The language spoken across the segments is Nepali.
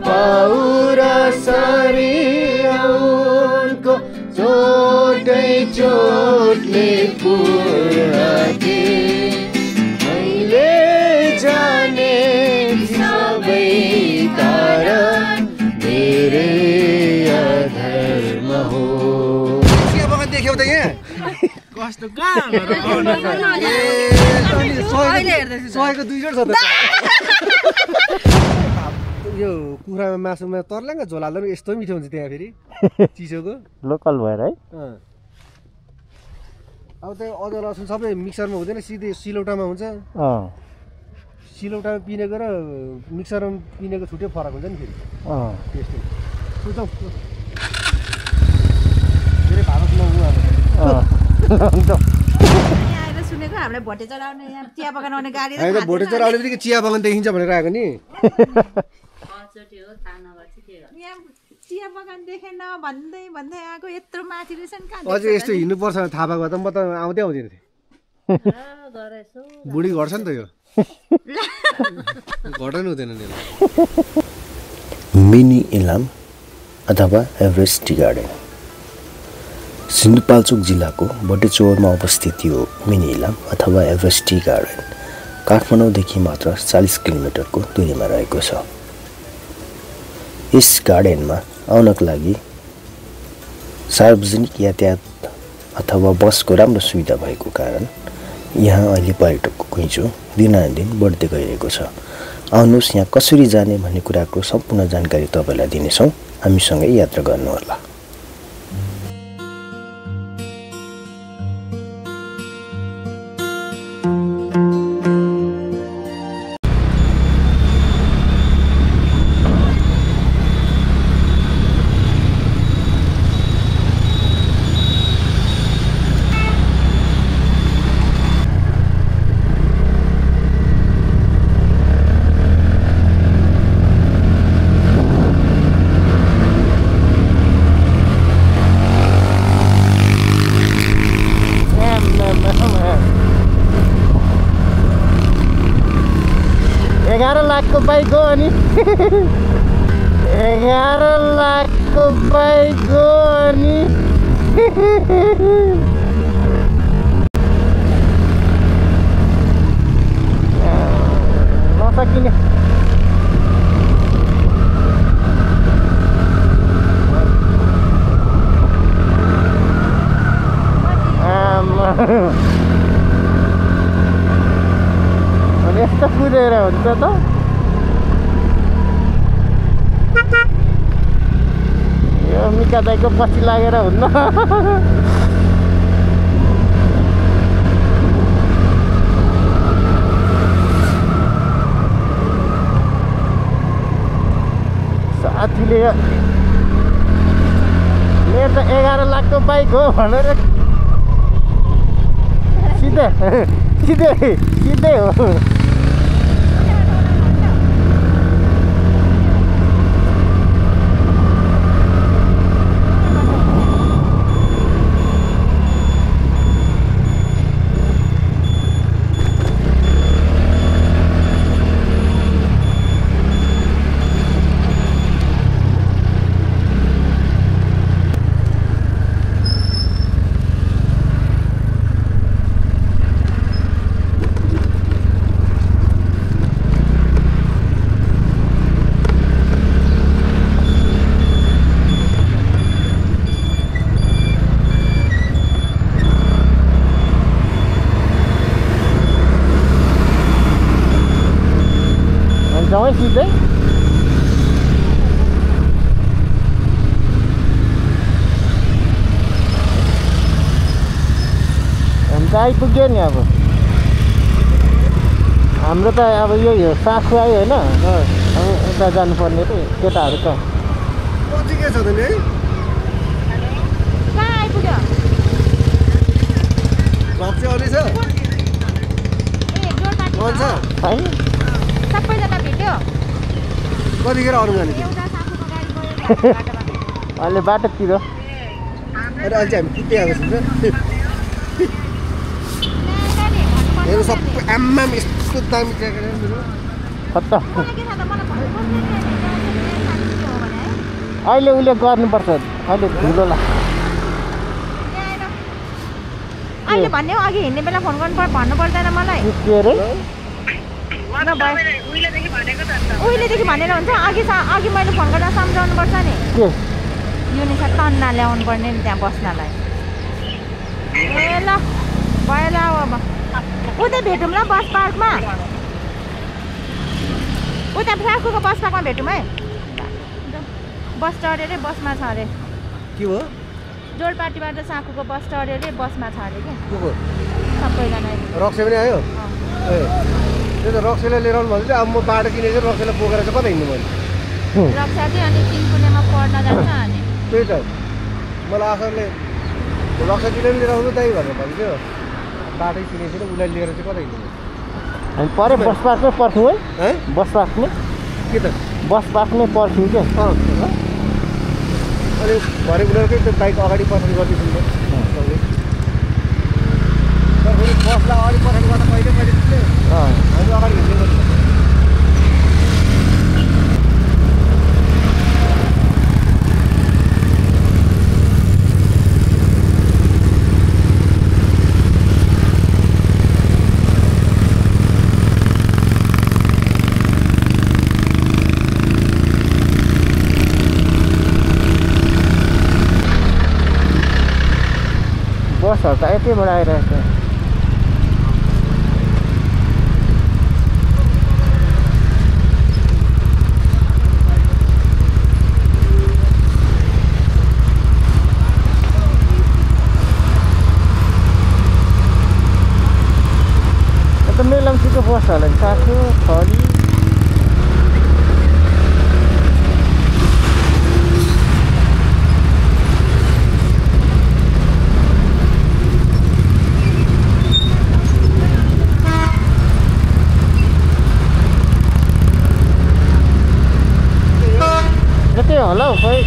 पाउरा शरीरको चोटै चोटले पुराके मैले जाने सबै कारण मेरै अधर्म हो। चिया बगान देख्यौ त यहाँ कस्तो कहाँ सयको 2 जोड छ त। यो कुखुरामा मासुमा तर्लाङ झोल हाल्दा पनि यस्तो मिठो हुन्छ त्यहाँ फेरि चिसोको लोकल भएर है। अब त्यो अदुवा लसुन सबै मिक्सरमा हुँदैन, सिधै सिलौटामा हुन्छ। सिलौटामा पिनेको र मिक्सरमा पिनेको छुट्टै फरक हुन्छ नि फेरि टेस्टै। सुझाउ धेरै भारत नहुनु अब सुनेको हामीलाई भोटे चढाउने यहाँ चिया बगान आउने गाडी होइन भोटे चढाउने बित्तिकै चिया बगान देखिन्छ भनेर आएको नि। चिया बगान देखेन भन्दै भन्दै आएको यत्रो माथि रहेछ नि कहाँ अझै यस्तो हिँड्नुपर्छ थाहा भएको त म त आउँदै आउँदैन थिएँ। बुढी घट्छ नि त यो घटाउनु हुँदैन नि। मिनी इलाम अथवा एभरेस्ट टी गार्डन सिन्धुपाल्चोक जिल्लाको बटेचौरमा अवस्थित यो मिनी इलाम अथवा एभरेस्ट टी गार्डन काठमाडौँदेखि मात्र 40 किलोमिटरको दूरीमा रहेको छ। यस गार्डनमा आउनको लागि सार्वजनिक यातायात अथवा बसको राम्रो सुविधा भएको कारण यहाँ अहिले पर्यटकको घुइँचो दिनानुदिन बढ्दै गइरहेको छ। आउनुहोस् यहाँ कसरी जाने भन्ने कुराको सम्पूर्ण जानकारी तपाईँलाई दिनेछौँ, हामीसँगै यात्रा गर्नुहोला। बाइक हो अनि 11 लाखको बाइक हो अनि नसकिने अनि यस्तो कुदेर हुन्छ त। मिका दाइको पछि लागेर हुन्न। साथीले मेरो त 11 लाखको बाइक हो भनेर सिधै हो। जाउँ सिधै हामी त आइपुग्यो नि। अब हाम्रो त अब यो सासु आयो होइन, यता जानुपर्ने त केटाहरू त के छ त नि है कहाँ आइपुग्यो भक्छ अलि छ भन्छ छैन सबैजना भेट्यो। कतिखेर आउनु जाने एउटा साथीको गाडी गयो अहिले बाटोतिर अनि अहिले चाहिँ हामी कुदिहाल्छ हेर्नु सबै आम्माम यस्तो दामी ज्याकेट खत्ता। अहिले उसले गर्नुपर्छ अहिले ठुलोलाई अहिले भन्ने हो अघि हिँड्ने बेला फोन भन्नु पर्दैन मलाई के अरे उहिलेदेखि भनेर हुन्छ अघि मैले फोन गर्दा सम्झाउनु पर्छ नि के यो नि टन्ना ल्याउनु पर्ने नि त्यहाँ बस्नलाई ए ल भयो ल अब उतै भेटौँ ल बस पार्कमा उता साकुको बस पार्कमा भेटौँ है बस चढ्यो अरे बसमा छ अरे के हो जोडपाटीबाट साकुको बस चढ्यो अरे बसमा छ अरे क्या को सबैजना रक्से पनि आयो ए त्यो त रक्सेलाई लिएर आउनु भन्दै अब म बाटो किनेको रक्सेलाई बोकेर चाहिँ कता हिँड्नु मैले रक्षा चाहिँ अनि तिनकुनेमा पढ्न जान्छ अनि त्यही त मलाई आशाले रक्साजीले पनि लिएर आउनु दाइ भनेर भन्थ्यो बाटै किनेको थिएन उसलाई लिएर चाहिँ कता हिँड्नु हामी परे बस पार्कमै पर्छौँ है बस पार्कमै के त बस पार्कमै पर्छौँ क्या अनि भरे उनीहरूकै त्यो बाइक अगाडि पछाडि गर्दैछु नि बसलाई अगाडि पछाडि गर्दा कहिले मैले हामी अगाडि हिँड्ने गर्छु बसहरू त यतिबाट आइरहेको छ मेलम्चीको बसहरूलाई साथो खरी त्यही होला हौ खोइ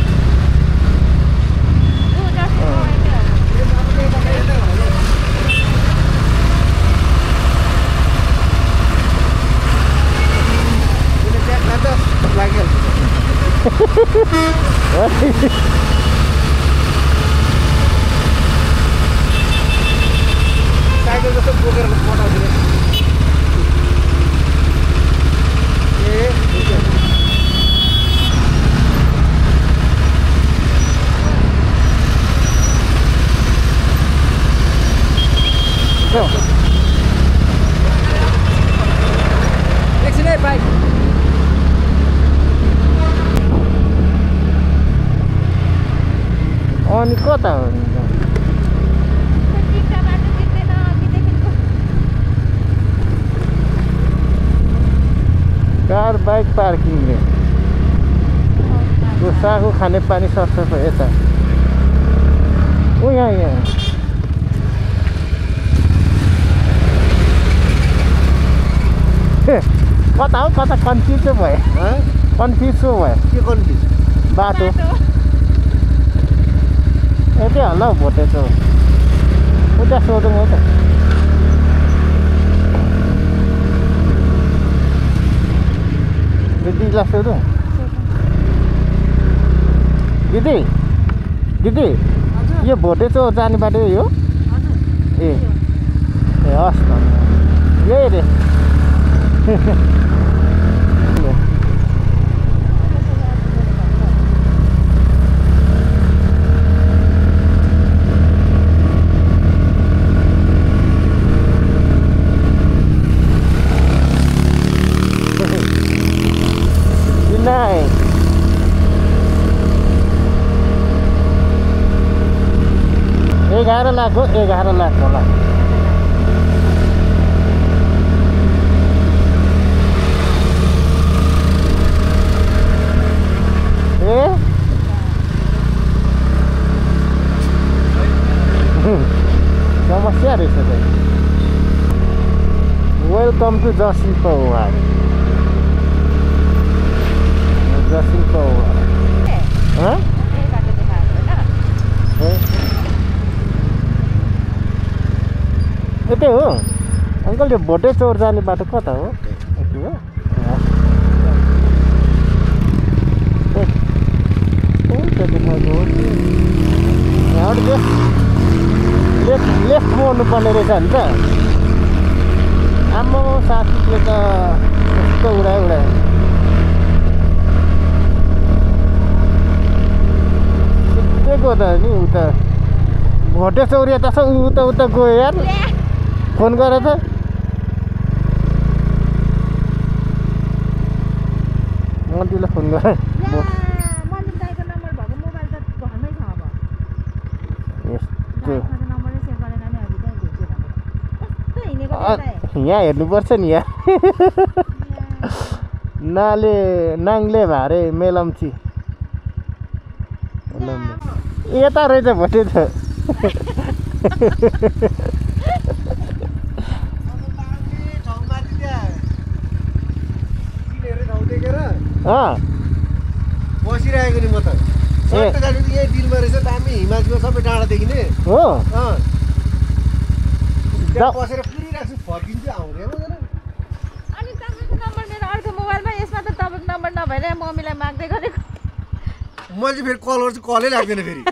साइकल जस्तो बोकेर पठाउँदैन एकछिन है बाइक अनि कता हो कार बाइक पार्किङले त्यो सागु खाने पानी सस्तो छ यता ऊ यहाँ कता हो कता कन्फ्युज भयो कन्फ्युज भयो के कन्फ्युज बाटो यतै होला हौ भोटेको उता सोधौँ हो त दिदीलाई सोधौँ दिदी दिदी यो भोटे चौर जाने बाटो यो ए हस् यही रे $11 लाख हो 11 लाख होला ए समस्या रहेछ त वेलकम टु जसिङ पौवार जसिङ पौवार यतै हो अङ्कल यो भोटे चौर जाने बाटो कता हो यति हो यहाँबाट लेफ्ट मोड्नु पर्ने रहेछ नि त आम्मो साथीले त कस्तो उडायो सिद्धेको त नि उ त भोटे चौरिया त उता गयो यार फोन गरेर त मन्दिरलाई फोन गरेँ यहाँ हेर्नुपर्छ नि यहाँ नाङ्ले भारे मेलम्ची यता रहेछ भोटे त बसिरहेको नि म त सट्ट गाडी यही दिलमा रहेछ दामी हिमालको सबै डाँडा देखिने हो बसेर पुरिरहेको छु फर्किन्छु आउँदै हुँदैन अनि तपाईँको नम्बर मेरो अर्को मोबाइलमा यसमा त तपाईँको नम्बर नभएर मम्मीलाई माग्दै गरेको मैले फेरि कल गर्छु कलै लाग्दैन फेरि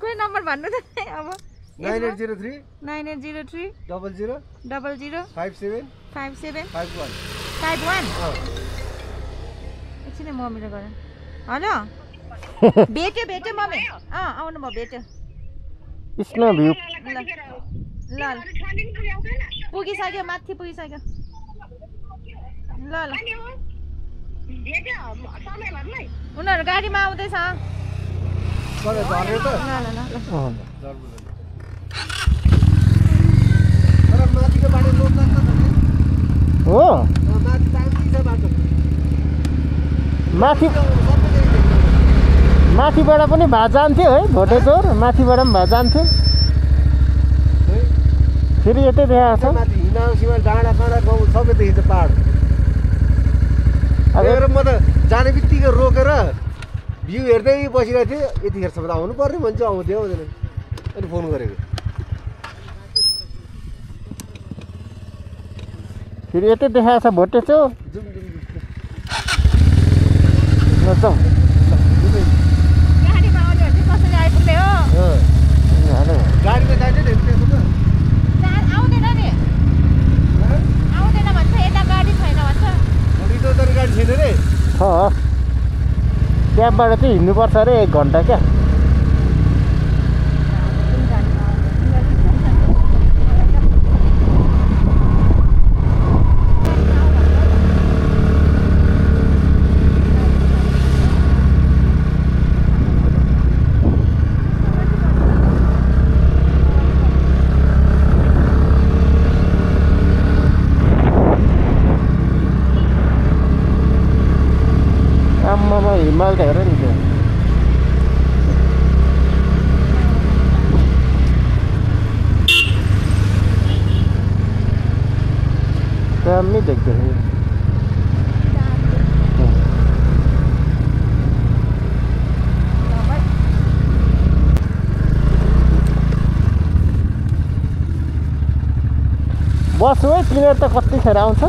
कोही नम्बर भन्नु त अब 9803 9803 00 00 57 57 51 51 एकछिन मम्मीले गरेँ हेलो भेट्यो मम्मी आउनु भयो भेट्यो स्नो भ्यू ल पुगिसक्यो माथि पुगिसक्यो ल उनीहरू गाडीमा आउँदैछ माथिको बाटो लोकल छ हो माथि दामी छ बाटो माथिबाट पनि भए जान्थ्यो है भोटे चोर माथिबाट पनि भए जान्थ्यो फेरि यतै देखाएको छ माथि हिमाल सिमाल डाँडा काँडा गाउँ सबै देखिन्छ पहाड अब म त जाने बित्तिकै रोकेर भ्यू हेर्दै बसिरहेको थिएँ यतिखेरसम्म आउनु पर्ने भन्छ आउँदै आउँदैन अनि फोन गरेको फेरि यतै देखाएको छ भोटे चोर जाउँ गाडीमा आउनेहरू चाहिँ कसरी आइपुग्ने हो गाडीमा जान्छ नि आउँदैन नि आउँदैन भन्छ यता गाडी छैन भन्छ गाडी छैन रे क्याबबाट चाहिँ हिँड्नुपर्छ अरे 1 घन्टा क्या हिमाल त हेर नि त्यो दामी देख्दैछ बस्नु है तिनीहरू त कतिखेर आउँछ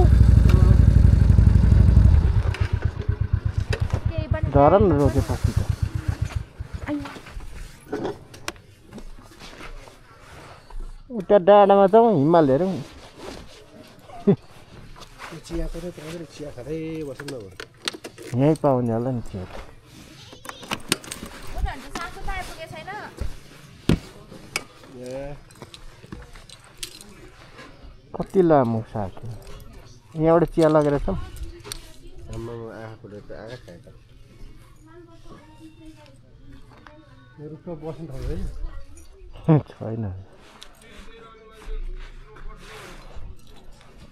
झरन रोकेपछि त उता डाँडामा जाउँ हिमाल हेरौँ चिया खाँदै बसौँ न यहीँ पाउने होला नि चिया कति लामो साग यहाँबाट चिया लगेर छौँ रुखमा बस्नु ठाउँ होइन छैन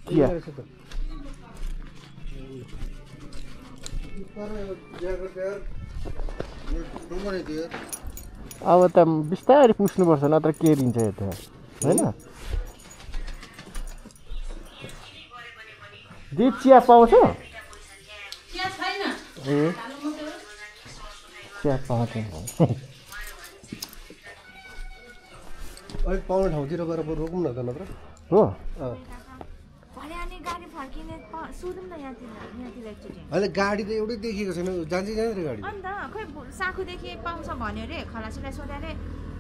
चिया अब त बिस्तारै पुस्नुपर्छ नत्र केरिन्छ यता होइन दिदी चिया पाउँछ ए चिया पाउँदैन अलिक पाउने ठाउँतिर गएर रोकौँ न त नत्र हो गाडी फर्किने सोधौँ न यहाँतिर एकचोटि होइन गाडी त एउटै देखेको छैन जान्छ जाँदैन गाडी अन्त खै साखुदेखि पाउँछ भन्यो अरे खलासीलाई सोध्यो अरे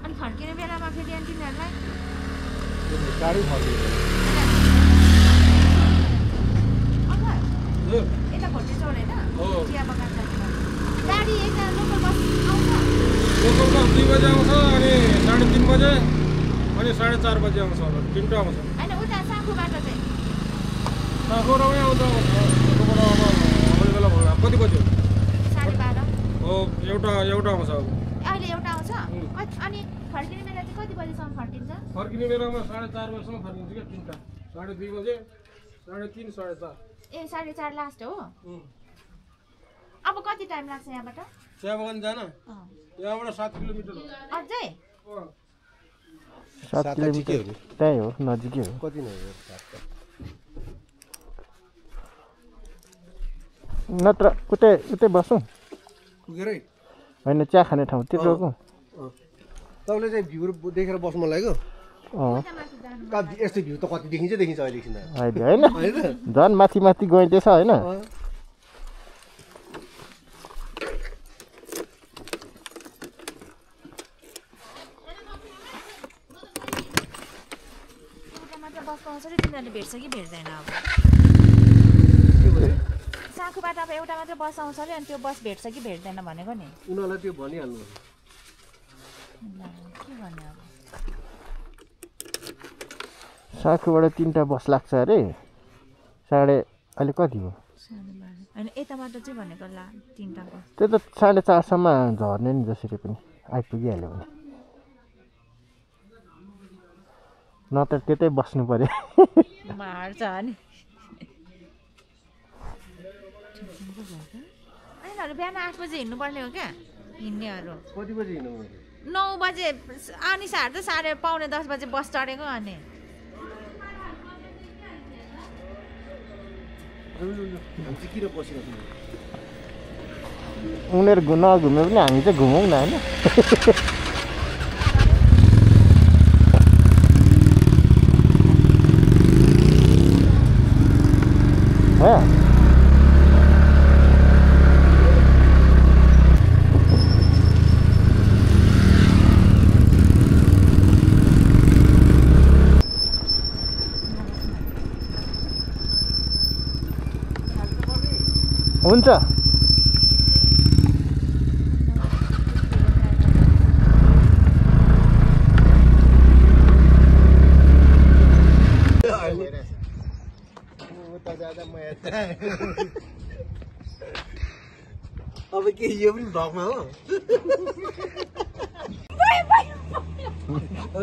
अनि फर्किने बेलामा फेरि अनि तिनीहरूलाई गाडी फर्किन्छ यता भोटे चौर होइन चिया बगान गाडी यता लोकल बस आउँछ लोकल बस 2 बजे आउँछ अनि 3:30 बजे अनि 4:30 बजे आउँछ होला तिनटा आउँछ होइन उता साखुबाट चाहिँ साखुरामै आउँछ बेला भयो कति बज्यो 12:30 हो एउटा आउँछ अहिले एउटा आउँछ अनि फर्किने बेला चाहिँ कति बजीसम्म फर्किन्छ फर्किने बेलामा 4:30 बजेसम्म फर्किन्छ क्या तिनटा 2:30 बजे 3:30 4:30 ए 4:30 लास्ट हो अब कति टाइम लाग्छ यहाँबाट चिया बगान जान यहाँबाट 7 किलोमिटर हो अझै 7 किलोमिटर त्यही हो नजिकै हो कति नै नत्र उतै बसौँ पुगेरै होइन चिया खाने ठाउँतिर रोकौँ तपाईँले चाहिँ भ्यू देखेर बस्नु मन लाग्यो अँ यस्तो भ्यू त कति देखिन्छ अहिलेदेखि अहिले होइन झन् माथि माथि गइँदैछ होइन बस पाउँछ र तिनीहरूले भेट्छ कि भेट्दैन अब साखुबाट अब एउटा मात्रै बस आउँछ अरे अनि त्यो बस भेट्छ कि भेट्दैन भनेको नि उनीहरूलाई त्यो भनिहाल्नु के भन्ने अब साखुबाट 3टा बस लाग्छ अरे अहिले कति हो 12:30 होइन यताबाट चाहिँ भनेको 3टा बस त्यो त 4:30 सम्म झर्ने नि जसरी पनि आइपुगिहाल्यो भने नत्र त्यतै बस्नु पर्यो मार्छ नि यिनीहरू बिहान 8 बजे हिँड्नुपर्ने हो क्या हिँड्नेहरू कति बजी हिँड्नु 9 बजे अनि साढे 9:30 बजे बस चढेको अनि किन बसिरहेको उनीहरू नघुमे पनि हामी चाहिँ घुमौँ न होइन हुन्छ अब के यो पनि भगमा हो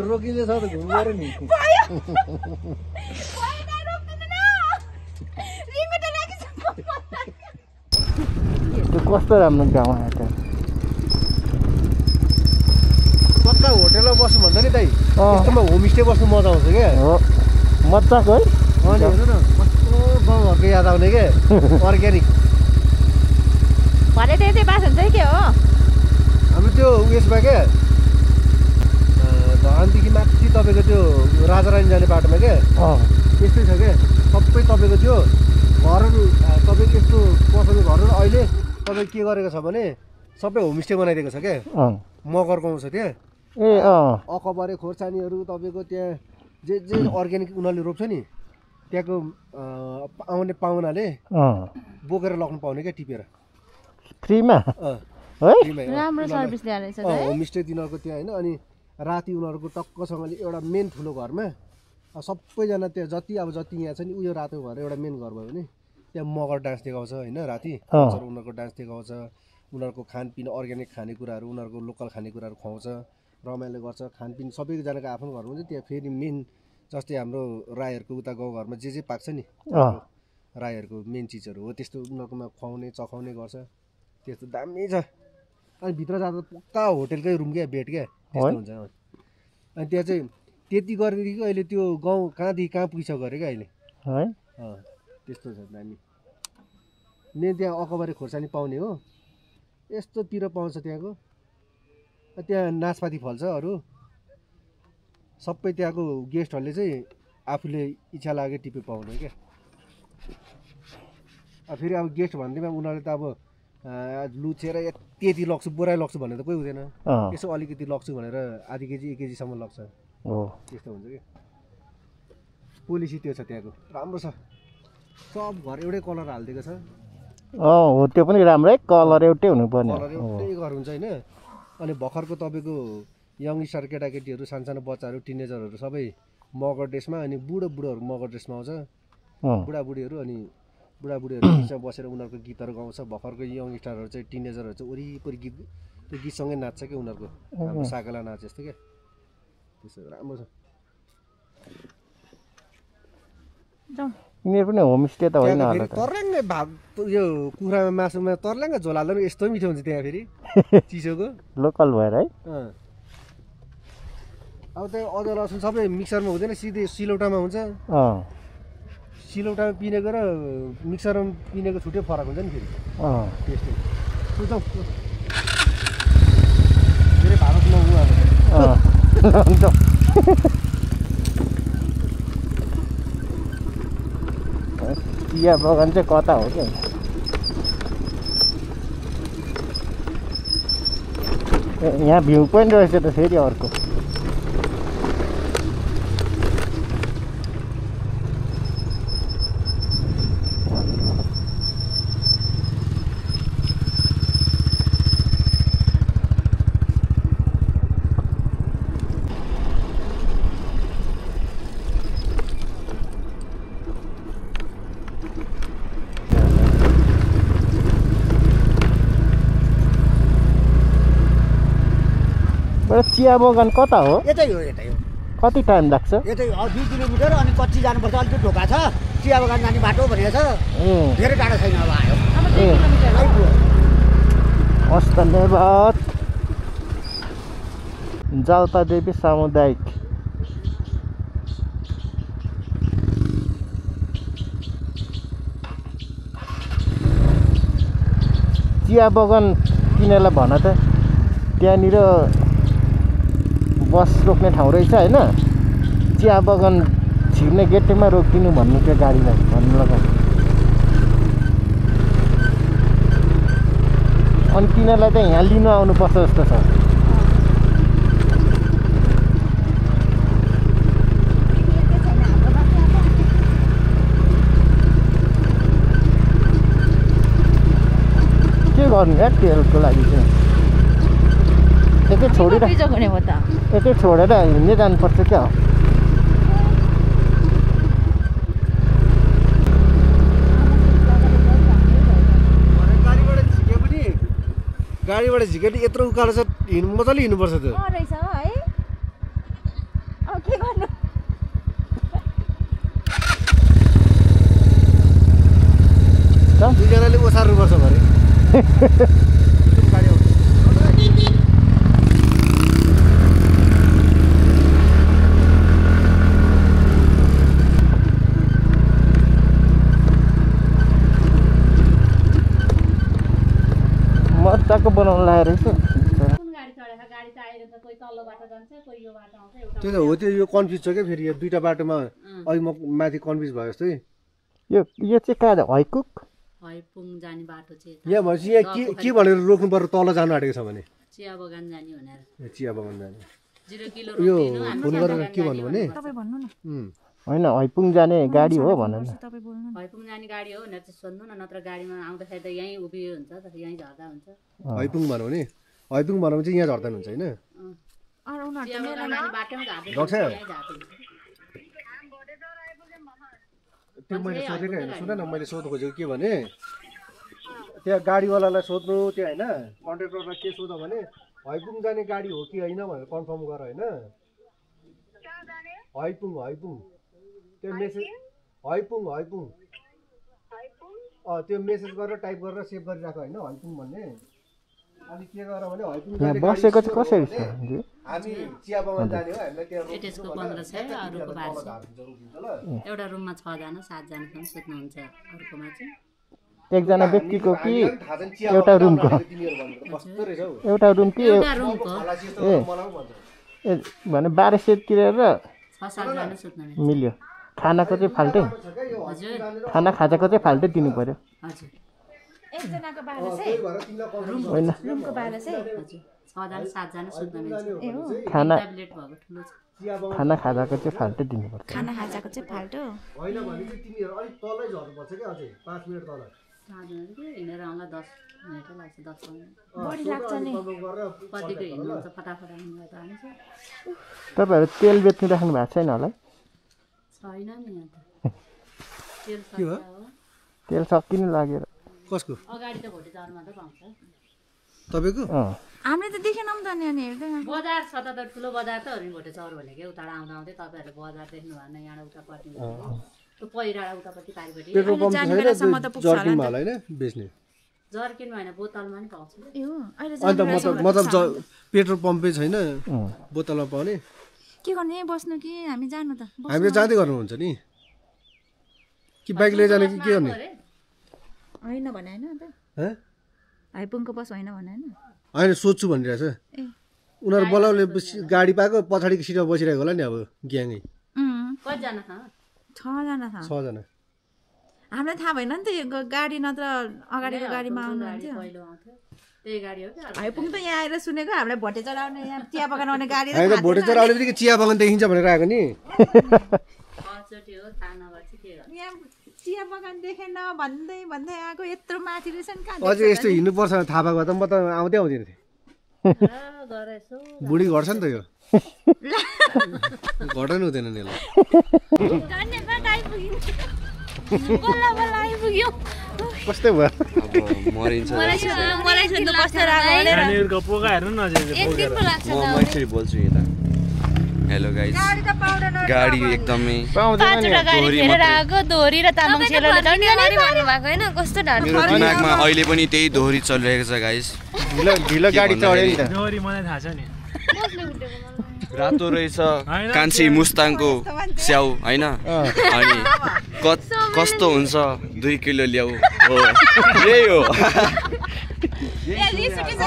रोकिँदैछ त घुमेर नि त्यो कस्तो राम्रो गाउँ आएको पक्का होटेलमा बस्नु भन्दा नि दाइ यस्तोमा होमस्टे बस्नु मजा आउँछ क्या हो मजाको है अनि हेर्नु न कस्तो गाउँघरको याद आउने क्या अर्ग्यानिक भरे त्यही बास हुन्छ के हो हाम्रो त्यो उयसमा क्या धनदेखि माथि तपाईँको त्यो राजारानी जाने बाटोमा क्या यस्तै छ क्या सबै तपाईँको त्यो घरहरू तपाईँको यस्तो पसलको घरहरू अहिले तपाईँ के गरेको छ भने सबै होमस्टे बनाइदिएको छ क्या मगरको आउँछ त्यहाँ ए अकबरे खोर्सानीहरू तपाईँको त्यहाँ जे अर्ग्यानिक उनीहरूले रोप्छ नि त्यहाँको आउने पाहुनाले बोकेर लग्नु पाउने क्या टिपेर फ्रीमा राम्रो सर्भिस ल्याएर होमस्टे तिनीहरूको त्यहाँ होइन अनि राति उनीहरूको टक्कसँगले एउटा मेन ठुलो घरमा सबैजना त्यहाँ जति यहाँ छ नि उयो रातो घर एउटा मेन घर भयो भने त्यहाँ मगर डान्स देखाउँछ होइन राति उनीहरूको डान्स देखाउँछ उनीहरूको खानपिन अर्ग्यानिक खानेकुराहरू उनीहरूको लोकल खानेकुराहरू खुवाउँछ रमाइलो गर्छ खानपिन सबैजनाको आफ्नो घरमा हुन्छ त्यहाँ फेरि मेन जस्तै हाम्रो राईहरूको उता गाउँघरमा जे पाक्छ नि राईहरूको मेन चिजहरू हो त्यस्तो उनीहरूकोमा खुवाउने चखाउने गर्छ त्यस्तो दामी छ अनि भित्र जाँदा पक्का होटेलकै रुम क्या बेड क्या त्यस्तो हुन्छ अनि त्यहाँ चाहिँ त्यति गरेदेखि अहिले त्यो गाउँ कहाँदेखि कहाँ पुगिसक्यो गरे क्या अहिले त्यस्तो छ दामी मेन त्यहाँ अकबरे खोर्सानी पाउने हो यस्तोतिर पाउँछ त्यहाँको त्यहाँ नासपाती फल्छ अरू सबै त्यहाँको गेस्टहरूले चाहिँ आफूले इच्छा लाग्यो टिपे पाउने क्या फेरि अब गेस्ट भन्दैमा उनीहरूले त अब लुचेर त्यति लग्छु बोराइ लग्छु भनेर त कोही हुँदैन यसो अलिकति लग्छु भनेर आधी केजी 1 केजीसम्म लग्छ हो त्यस्तो हुन्छ कि पोलिसी त्यो छ त्यहाँको राम्रो छ सब घर एउटै कलर हालिदिएको छ हो त्यो पनि राम्रै कलर एउटै हुनुपर्ने कलर एउटै घर हुन्छ होइन अनि भर्खरको तपाईँको यङस्टर केटाकेटीहरू सानसानो बच्चाहरू टिनेजरहरू सबै मगर ड्रेसमा अनि बुढोहरू मगर ड्रेसमा आउँछ बुढाबुढीहरू अनि बुढाबुढीहरू बिचमा बसेर उनीहरूको गीतहरू गाउँछ भर्खरको यङस्टरहरू चाहिँ टिनेजरहरू चाहिँ वरिपरि गीत त्यो गीतसँगै नाच्छ क्या उनीहरूको हाम्रो साकेला नाच जस्तो क्या त्यसो राम्रो छ यिनीहरू पनि होमस्टे त होइन होला त तर्लाङ्गै भात यो कुखुरामा मासुमा तर्लाङ्गै झोल हाल्दा पनि यस्तो मिठो हुन्छ त्यहाँ फेरि चिसोको लोकल भएर है अब त्यो अदुवा लसुन सबै मिक्सरमा हुँदैन सिधै सिलौटामा हुन्छ सिलौटामा पिनेको र मिक्सरमा पिनेको छुट्टै फरक हुन्छ नि फेरि टेस्टै सुझाउ धेरै भारतमा हुन्छ चिया बगान चाहिँ कता हो क्या यहाँ भ्यू पोइन्ट रहेछ त फेरि अर्को चिया बगान कता हो यतै हो कति टाइम लाग्छ यतै 2 किलोमिटर अनि कच्ची जानुपर्छ अलिकति ढोका छ चिया बगान जाने बाटो भनेको छ धेरै टाढो छैन अब आयो हस् धन्यवाद जाल्पादेवी सामुदायिक चिया बगान किनेलाई भन त त्यहाँनिर बस रोक्ने ठाउँ रहेछ होइन चिया बगान छिर्ने गेटमा रोकिदिनु भन्नु त्यो गाडीलाई भन्नु लगा अनि तिनीहरूलाई चाहिँ यहाँ लिनु आउनुपर्छ जस्तो छ के गर्नु यार तेलको लागि चाहिँ एकै छोडेर एकै छोडेर हिँड्दै जानुपर्छ क्या गाडीबाट झिके पनि यत्रो उकालो छ हिँड्नु मजाले हिँड्नुपर्छ त्यो दुईजनाले ओसार्नुपर्छ भरे मजाको बनाउनु लागेको रहेछ त्यो त हो त्यो यो कन्फ्युज छ क्या फेरि यो दुईटा बाटोमा अहिले म माथि कन्फ्युज भयो जस्तै यो चाहिँ कहाँ हैकुक हैपुङ जाने बाटो चाहिँ यहाँ भनेपछि यहाँ के भनेर रोक्नु पर्यो तल जानु आँटेको छ भने चिया बगान जाने भनेर चिया बगान जाने 0 किलो यो फोन गरेर के भन्नु भने होइन हैपुङ जाने गाडी हो भन न हैपुङ जाने गाडी हो भनेर चाहिँ सोध्नु न नत्र गाडीमा आउँदाखेरि त यहीँ उभियो हुन्छ त यहीँ झर्दा हुन्छ हैपुङ भनौँ भने हैपुङ भनौँ चाहिँ यहाँ झर्दैन हुन्छ होइन चिया बगान जाने बाटोमा झर्दै डक्टर यहीँ झर्दै त्यो मैले सोधेको होइन सुन न मैले सोध्नु खोजेको के भने त्यहाँ गाडीवालालाई सोध्नु त्यो होइन कन्ट्रेक्टरलाई के सोध भने हैपुङ जाने गाडी हो कि होइन भनेर कन्फर्म गर होइन हैपुङ हैपुङ त्यो मेसेज हैपुङ हैपुङ त्यो मेसेज गरेर टाइप गरेर सेभ गरिराख होइन हैपुङ भन्ने अनि के गर भने हैपुङ जाने बसेको चाहिँ कसरी छ हामी चिया बगान जाने हो हामीलाई त्यहाँ एटेसको 1500 अरूको 1200 एउटा रुममा 6 जना 7 जनासम्म सुत्नुहुन्छ अरूकोमा चाहिँ एकजना व्यक्तिको कि एउटा रुमको एउटा रुम कि एउटा रुमको ए भने 1200 तिरेर 6-7 जना सुत्नु मिल्यो खानाको चाहिँ फाल्टै हजुर खाना खाजाको चाहिँ फाल्टै दिनु पर्यो हजुर एकजनाको 1200 होइन रुमको 1200 हजुर 6 जना 7 जना सुत्न मिल्छ ए हो खाना ट्याब्लेट भएको ठुलो छ खाना खाजाको चाहिँ फाल्टै दिनुपर्छ खाना खाजाको चाहिँ फाल्टो होइन भने चाहिँ तिमीहरू अलिक तलै झर्नुपर्छ क्या अझै 5 मिनट तल 7 जना के हिँडेर आउँला 10 मिनेटै लाग्छ 10 मिनेट बढी लाग्छ नि कतिको हिँड्नुहुन्छ फटाफट हिँड्नु त हुन्छ तपाईँहरू तेल बेच्नु राख्नु भएको छैन होला है छैन नि यहाँ त तेल के हो? सक्छ हो तेल सकिनु लागेर कसको अगाडि त भोटे चारमा त पाउँछ तपाईँको हामीले त देखेनौँ त नि अनि हेर्दैन बजार छ त ठुलो बजार त हरिण भोटे चौर भनेको उताबाट आउँदा आउँदै तपाईँहरूले बजार देख्नु भएन यहाँ उतापट्टि त्यो पहिरा उतापट्टि पारिपट्टि पेट्रोल पम्प जाने छैन बेलासम्म त पुग्छ होला नि जर्किनमा होला होइन बेच्ने जर्किन भएन बोतलमा नि पाउँछ ए हो अहिले अन्त जाने बेलासम्म मतलब पुग्छ होला। पेट्रोल पम्पै छैन बोतलमा पाउने के गर्ने बस्नु कि हामी जानु त बस्नु। हामीले जाँदै गर्नुहुन्छ नि कि बाइक लिएर जाने कि के गर्ने होइन भने होइन त हँ? हाइपुङको बस होइन भने होइन होइन सोध्छु भनिरहेछ ए उनीहरू बोलाउने गाडी पाएको पछाडिको सिटमा बसिरहेको होला नि अब ग्याङै कतिजना छ 6 जना छ 6 जना हामीलाई थाहा भएन नि त यो गाडी नत्र अगाडिको गाडीमा आउनुहुन्थ्यो पहिलो आउँथ्यो त्यही गाडी हो क्या हाइपुङ त यहाँ आएर सुनेको हामीलाई भोटे चढाउने यहाँ चिया बगान आउने गाडी त हामी त थाहा भोटे थिएन। चरा आउने बित्तिकै चिया बगान देखिन्छ भनेर आएको नि अचोटि हो थाहा नभए चाहिँ के गर्नु यहाँ चिया बगान देखेन भन्दै भन्दै आएको यत्रो माथि रहेछ नि कहाँ अझै यस्तो हिँड्नुपर्छ भने थाहा भएको त म त आउँदै आउँदिनँ थिएँ गएर यसो बुढी घट्छ नि त यो घटाउनु हुँदैन नि यसलाई धन्यवाद आइपुग्यो बल्ल बल्ल आइपुग्यो कस्तै भयो मलाई सुन्नु बस्न नानीहरूको पोका हेर्नु न म बोल्छु यता हेलो गाइज गाडी एकदमै दोहोरी र तामाङ सेलोले मेरो दिमागमा अहिले पनि त्यही दोहोरी चलिरहेको छ गाइज ढिलो गाडी चढ्यो नि त दोहोरी मलाई थाहा छ नि रातो रहेछ कान्छी मुस्ताङको स्याउ होइन अनि कस्तो हुन्छ 2 किलो ल्याऊ हो यही हो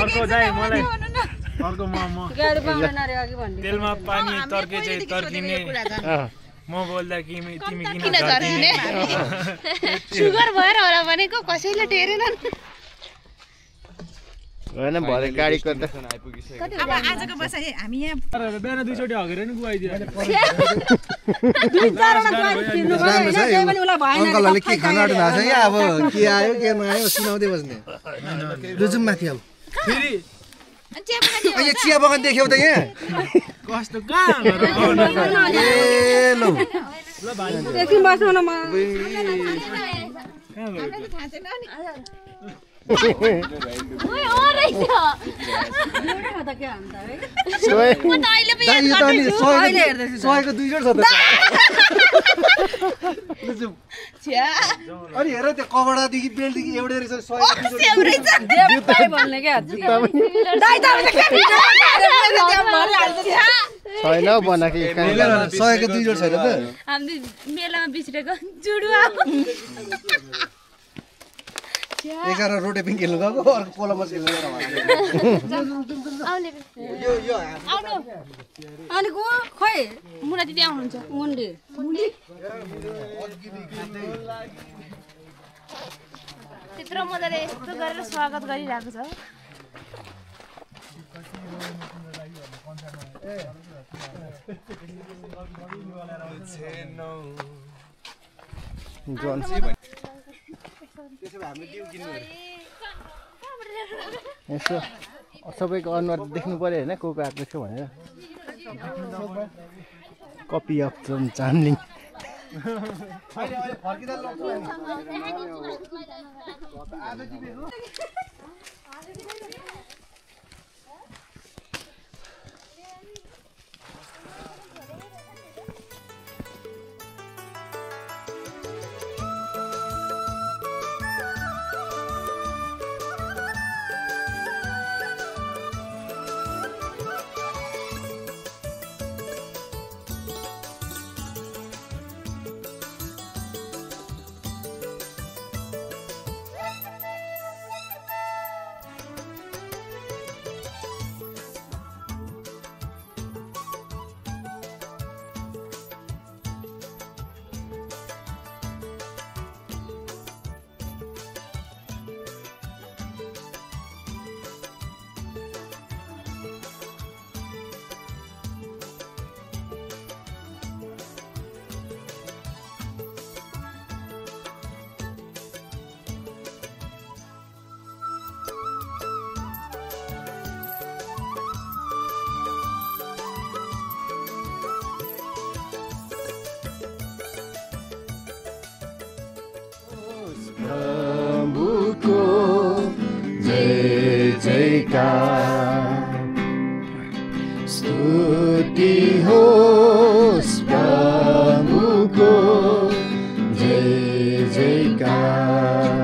अर्को चाहिँ मलाई अर्को म तेलमा पानी तर्के चाहिँ तर्किने म बोल्दा तिमी किन तर्किने सुगर भएर होला भनेको कसैले टेरेन होइन भरे गाडीको त अब आजको बसाइ हामी यहाँ बिहान 2 चोटि हगेर नि गुवाइदियो अङ्कलहरूले के खाना आँट्नु भएको छ यहाँ अब के आयो के नआयो सुनाउँदै बस्ने लु जाउँ माथि अब फेरि यो चिया बगान देख्यौ त यहाँ कस्तो कहाँ ए लौ सयको 2 जोड छ त अनि हेर त्यो कपडादेखि बेल्टदेखि एउटै रहेछ 100 छैन बनाएको 100को 2 जोड छैन त हामी मेलामा बिछरेको जुडुवा 11 रोटेपिङ खेल्नु गएको अर्को कोलमस खेल्नु गएर अनि को खोइ मुना दिदी आउनुहुन्छ मुन्डी त्यत्रो मजाले यस्तो गरेर स्वागत गरिरहेको छ यसो सबैको अनुहार देख्नु पर्यो होइन को आएको थियो भनेर कपी अफ चामलिङ प्रभुको जय जयकार स्तुति होस् प्रभुको जय जयकार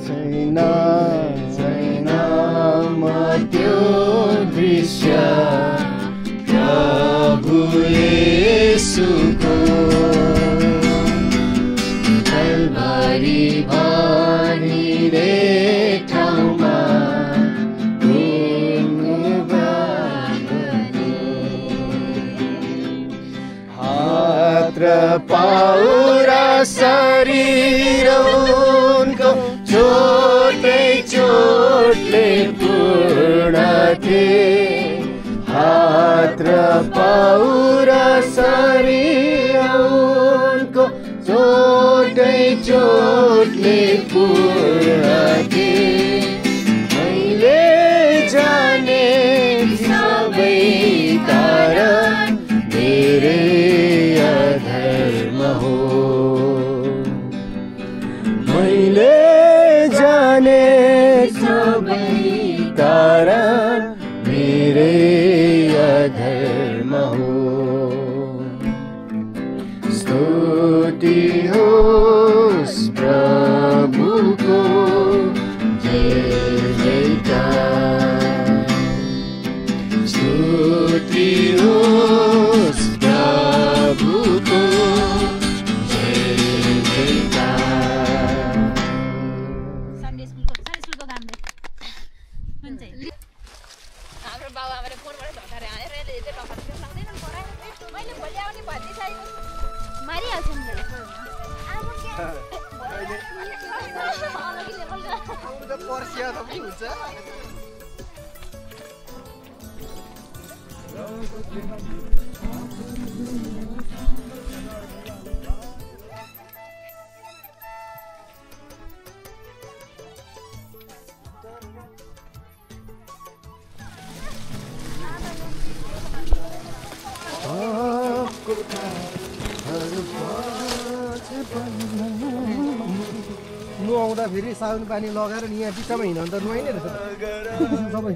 छैन छैन म त्यो दृश्य प्रभु येशूको कल्भरी भनिने ठाउँमा हात र पाउ र शरीर उनको चोटै चोटले पूर्ण थिए हात र पाउ र शरीर उनको चोटै चोटले पूर्ण थिए मैले जाने सबै कारण मेरै अधर्म हो मैले जाने सबै कारण मेरै अधर्म हो स्तुति होस् प्रभुको जय जयकार स्तुति होस् प्रभुको जय जयकार सन्डे स्कुलको काम हुन्छ हाम्रो बाउ आमाले फोनबाट झकारे हानेर यसले टक्कर लाग्दैन पढाइ मैले भोलि आउने भनिसकेको मारिहाल्छ नि पर्सिया त पनि हुन्छ नुहाउँदा फेरि साबुन पानी लगाएर नि यहाँ बिचमा हिँड्नु त नुहाइ नै रहेछ सबै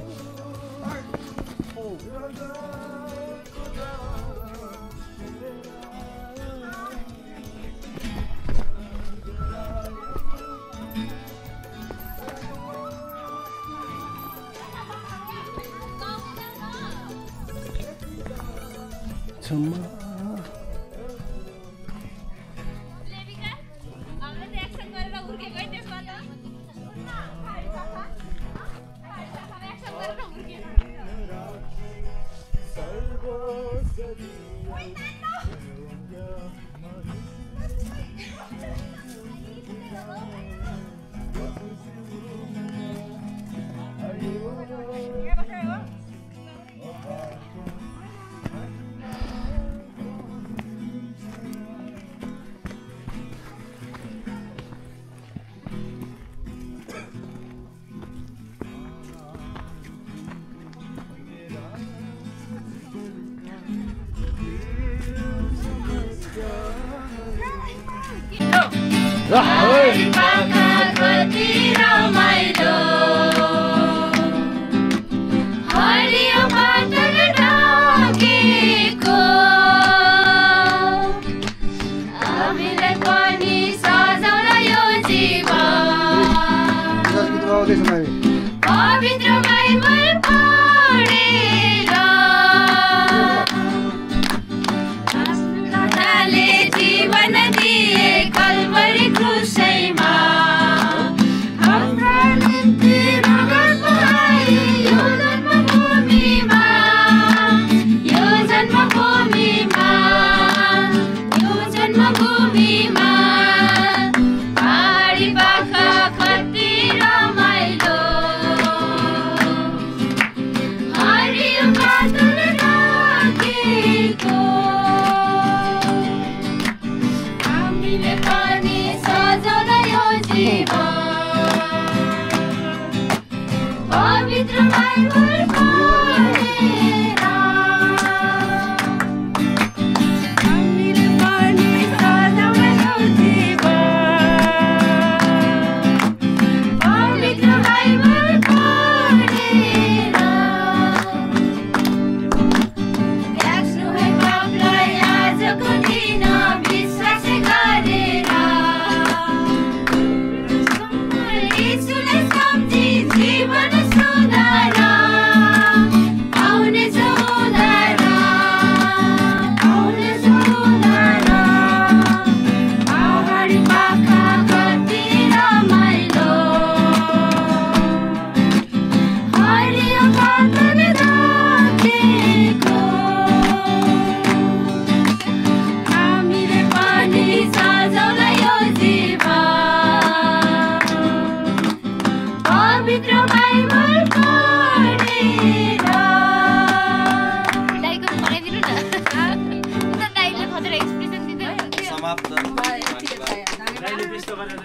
भित्र बाइबल पढेर दाइको बनाइदिनु न दाइले खतरा एक्सप्रेसन दिँदै समाप्त दाइले त्यस्तो गरेर